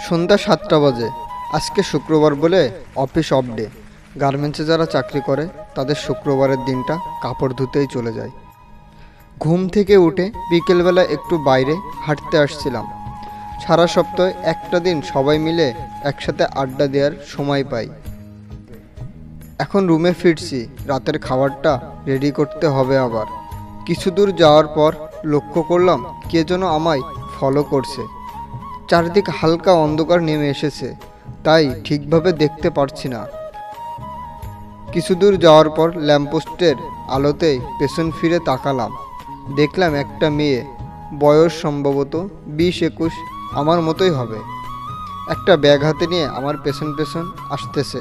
সন্ধ্যা ৭টা বাজে। আজকে শুক্রবার বলে অফিস অফ ডে। গার্মেন্টসে যারা চাকরি করে তাদের শুক্রবারের দিনটা কাপড় ধুতেই চলে যায়। ঘুম থেকে উঠে বিকেলবেলা একটু বাইরে হাঁটতে আসছিলাম। সারা সপ্তাহে একটা দিন সবাই মিলে একসাথে আড্ডা দেওয়ার সময় পাই। এখন রুমে ফিরছি, রাতের খাবারটা রেডি করতে হবে। আবার কিছু দূর যাওয়ার পর লক্ষ্য করলাম কে যেন আমায় ফলো করছে। চারদিক হালকা অন্ধকার নেমে এসেছে, তাই ঠিকভাবে দেখতে পারছি না। কিছু দূর যাওয়ার পর ল্যাম্পপোস্টের আলোতেই পেছন ফিরে তাকালাম। দেখলাম একটা মেয়ে, বয়স সম্ভবত 20-21, আমার মতোই হবে, একটা ব্যাগ হাতে নিয়ে আমার পেছন পেছন আসতেছে।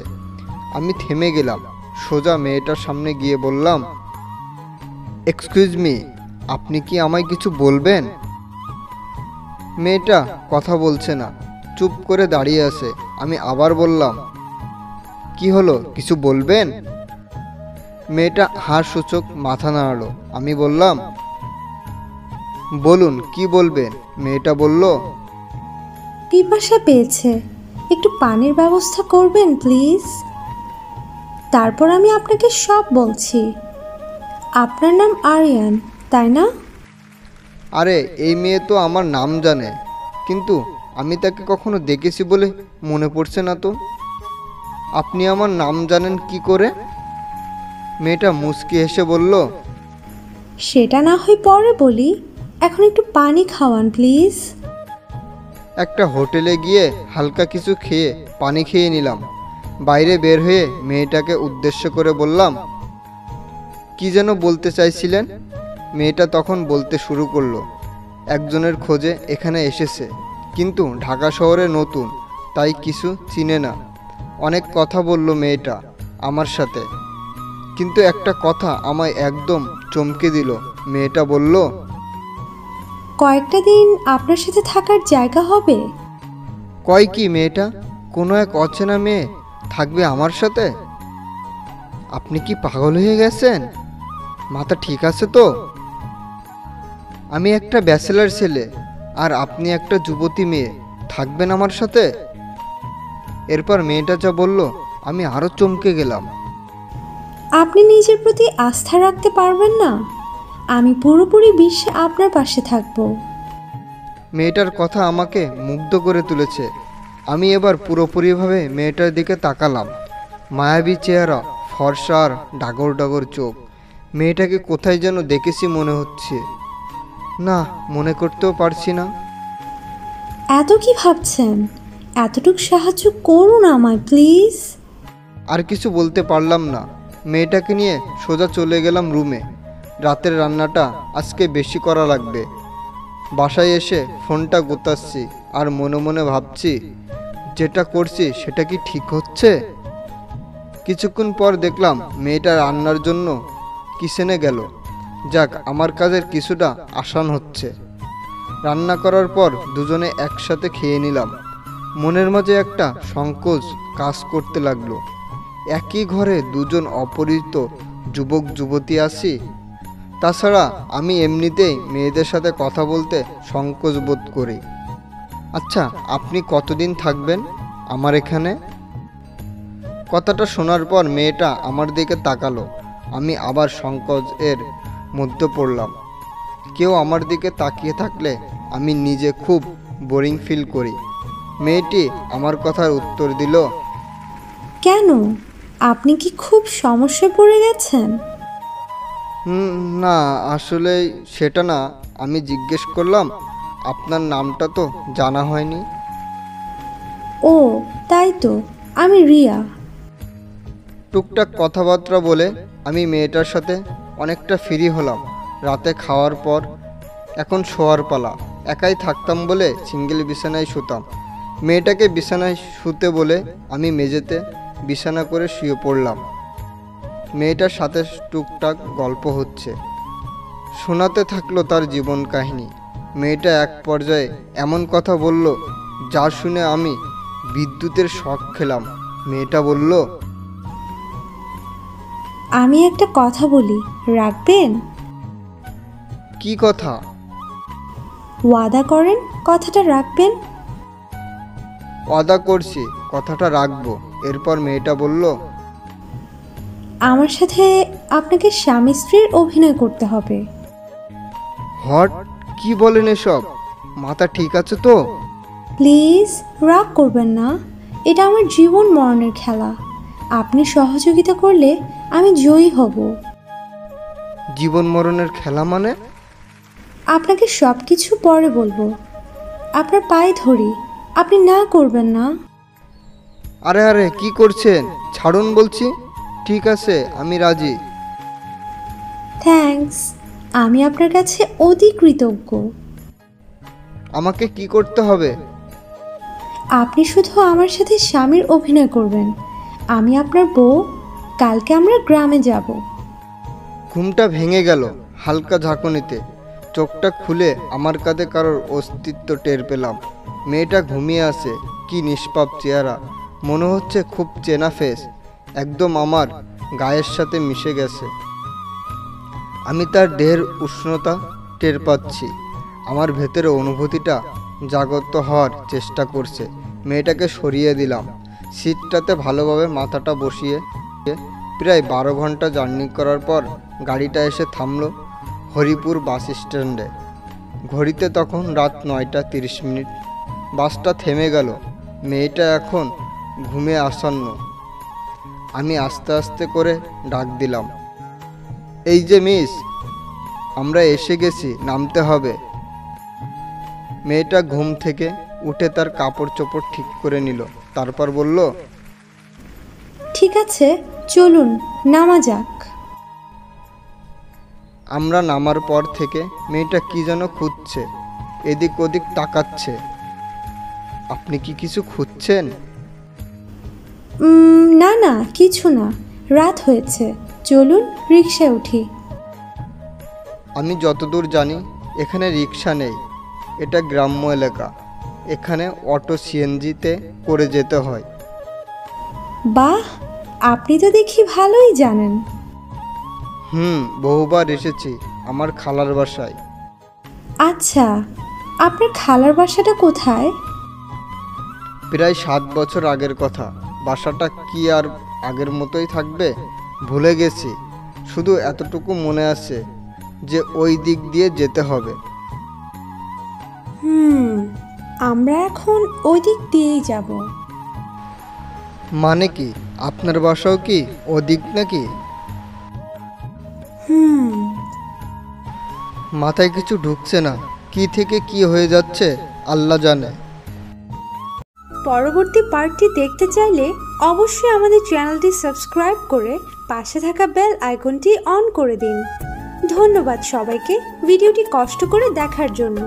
আমি থেমে গেলাম। সোজা মেয়েটার সামনে গিয়ে বললাম, এক্সকিউজ মি, আপনি কি আমায় কিছু বলবেন? মেয়েটা কথা বলছে না, চুপ করে দাঁড়িয়ে আছে। আমি আবার বললাম, কি হলো, কিছু বলবেন? মেয়েটা হাসসূচক মাথা নাড়ালো। আমি বললাম, বলুন কি বলবেন। মেয়েটা বলল, পিপাসা পেয়েছে, একটু পানির ব্যবস্থা করবেন প্লিজ। তারপর আমি আপনাকে সব বলছি। আপনার নাম আরিয়ান, তাই না? আরে এই মেয়ে তো আমার নাম জানে, কিন্তু আমি তাকে কখনো দেখেছি বলে মনে পড়ছে না তো। আপনি আমার নাম জানেন কি করে? মেয়েটা মুচকি হেসে বলল, সেটা না হয় পরে বলি, এখন একটু পানি খাওয়ান প্লিজ। একটা হোটেলে গিয়ে হালকা কিছু খেয়ে পানি খেয়ে নিলাম। বাইরে বের হয়ে মেয়েটাকে উদ্দেশ্য করে বললাম, কি যেন বলতে চাইছিলেন? মেয়েটা তখন বলতে শুরু করলো, একজনের খোঁজে এখানে এসেছে, কিন্তু ঢাকা শহরে নতুন, তাই কিছু চিনে না। অনেক কথা বলল মেয়েটা আমার সাথে, কিন্তু একটা কথা আমায় একদম চমকে দিল। মেয়েটা বলল, কয়েকটা দিন আপনার সাথে থাকার জায়গা হবে? কয় কি মেয়েটা, কোনো এক অচেনা মেয়ে থাকবে আমার সাথে? আপনি কি পাগল হয়ে গেছেন? মাথা ঠিক আছে তো? আমি একটা ব্যাচেলার ছেলে, আর আপনি একটা যুবতী মেয়ে, থাকবেন আমার সাথে? এরপর মেয়েটা যা বলল, আমি আরও চমকে গেলাম। আপনি নিজের প্রতি আস্থা রাখতে পারবেন না? আমি পুরোপুরি বিশ্বে আপনার পাশে থাকব। মেয়েটার কথা আমাকে মুগ্ধ করে তুলেছে। আমি এবার পুরোপুরিভাবে মেয়েটার দিকে তাকালাম। মায়াবী চেহারা, ফর্সা আর ডাগর ডাগর চোখ। মেয়েটাকে কোথায় যেন দেখেছি মনে হচ্ছে, না মনে করতেও পারছি না। এত কি ভাবছেন? এতটুকু সাহায্য করুন আমায় প্লিজ। আর কিছু বলতে পারলাম না। মেয়েটাকে নিয়ে সোজা চলে গেলাম রুমে। রাতের রান্নাটা আজকে বেশি করা লাগবে। বাসায় এসে ফোনটা গোতাচ্ছি আর মনে মনে ভাবছি, যেটা করছি সেটা কি ঠিক হচ্ছে? কিছুক্ষণ পর দেখলাম মেয়েটা রান্নার জন্য কিচেনে গেল। যাক, আমার কাজের কিছুটা আসান হচ্ছে। রান্না করার পর দুজনে একসাথে খেয়ে নিলাম। মনের মাঝে একটা সংকোচ কাজ করতে লাগলো। একই ঘরে দুজন অপরিচিত যুবক যুবতী আছি। তাছাড়া আমি এমনিতেই মেয়েদের সাথে কথা বলতে সংকোচ বোধ করি। আচ্ছা, আপনি কতদিন থাকবেন আমার এখানে? কথাটা শোনার পর মেয়েটা আমার দিকে তাকালো। আমি আবার সংকোচের মধ্যে পড়লাম। কেউ আমার দিকে তাকিয়ে থাকলে আমি নিজে খুব বোরিং ফিল করি। মেয়েটি আমার কথার উত্তর দিল, কেন? আপনি কি খুব সমস্যায় পড়ে গেছেন? না আসলে সেটা না। আমি জিজ্ঞেস করলাম, আপনার নামটা তো জানা হয়নি। ও তাই তো, আমি রিয়া। টুকটাক কথাবার্তা বলে আমি মেয়েটার সাথে অনেকটা ফ্রি হলাম। রাতে খাওয়ার পর এখন শোয়ার পালা। একাই থাকতাম বলে সিঙ্গেল বিছানায় শুতাম। মেয়েটাকে বিছানায় শুতে বলে আমি মেঝেতে বিছানা করে শুয়ে পড়লাম। মেয়েটার সাথে টুকটাক গল্প হচ্ছে, শোনাতে থাকলো তার জীবন কাহিনী। মেয়েটা এক পর্যায়ে এমন কথা বলল যা শুনে আমি বিদ্যুতের শক খেলাম। মেয়েটা বলল, আমি একটা কথা বলি, রাখবেন? কি কথা? ওয়াদা করেন কথাটা রাখবেন? ওয়াদা করছি কথাটা রাখবো। এরপর মেয়েটা বলল, আমার সাথে আপনাকে স্বামী স্ত্রীর অভিনয় করতে হবে। হট, কি বলেন এসব? মাথা ঠিক আছে তো? প্লিজ রাগ করবেন না, এটা আমার জীবন মরণের খেলা। আপনি সহযোগিতা করলে আমি জয়ী হব। জীবন মরণের খেলা মানে? আপনাকে সব কিছু পরে বলবো। আপনার পায়ে ধরি, আপনি না করবেন না। আরে আরে কি করছেন? ছাড়ুন বলছি। ঠিক আছে, আমি রাজি। থ্যাঙ্কস, আমি আপনার কাছে অতি কৃতজ্ঞ। আমাকে কি করতে হবে? আপনি শুধু আমার সাথে স্বামীর অভিনয় করবেন। আমি আপনার বউ। কালকে আমরা গ্রামে যাব। ঘুমটা ভেঙে গেল হালকা ঝাঁকুনিতে। চোখটা খুলে আমার কাঁধে কারোর অস্তিত্ব টের পেলাম। মেয়েটা ঘুমিয়ে আছে, কি নিষ্পাপ চেহারা, মনে হচ্ছে খুব চেনা ফেস, একদম আমার গায়ের সাথে মিশে গেছে। আমি তার দেহের উষ্ণতা টের পাচ্ছি। আমার ভেতরে অনুভূতিটা জাগ্রত হওয়ার চেষ্টা করছে। মেয়েটাকে সরিয়ে দিলাম। সিটটাতে ভালোভাবে মাথাটা বসিয়ে প্রায় 12 ঘন্টা জার্নি করার পর গাড়িটা এসে থামলো হরিপুর বাস স্ট্যান্ডে। ঘড়িতে তখন রাত 9টা 30 মিনিট। বাসটা থেমে গেল। মেয়েটা এখন ঘুমে আসন্ন। আমি আস্তে আস্তে করে ডাক দিলাম, এই যে মিস, আমরা এসে গেছি, নামতে হবে। মেয়েটা ঘুম থেকে উঠে তার কাপড় চোপড় ঠিক করে নিল। তারপর বলল, ঠিক আছে, চলুন নামা যাক। আমরা নামার পর থেকে মেয়েটা কি যেন খুঁজছে, এদিক ওদিক তাকাচ্ছে। আপনি কি কিছু খুঁজছেন? না না, কিছু না, রাত হয়েছে, চলুন রিকশায় উঠি। আমি যতদূর জানি এখানে রিক্সা নেই। এটা গ্রাম্য এলাকা। এখানে অটো সিএনজিতে করে যেতে হয়। বাহ, আপনি তো দেখি ভালোই জানেন। বহুবার এসেছি আমার খালার বাসায়। আচ্ছা, আপনার খালার বাসাটা কোথায়? প্রায় 7 বছর আগের কথা। বাসাটা কি আর আগের মতোই থাকবে? ভুলে গেছি। শুধু এতটুকু মনে আছে যে ওই দিক দিয়ে যেতে হবে। আমরা এখন ওই দিক দিয়েই যাব। মানে কি, আপনার বাসাও কি ওদিক নাকি? মাথায় কিছু ঢুকছে না। কি থেকে কি হয়ে যাচ্ছে আল্লাহ জানে। পরবর্তী পার্টটি দেখতে চাইলে অবশ্যই আমাদের চ্যানেলটি সাবস্ক্রাইব করে পাশে থাকা বেল আইকনটি অন করে দিন। ধন্যবাদ সবাইকে ভিডিওটি কষ্ট করে দেখার জন্য।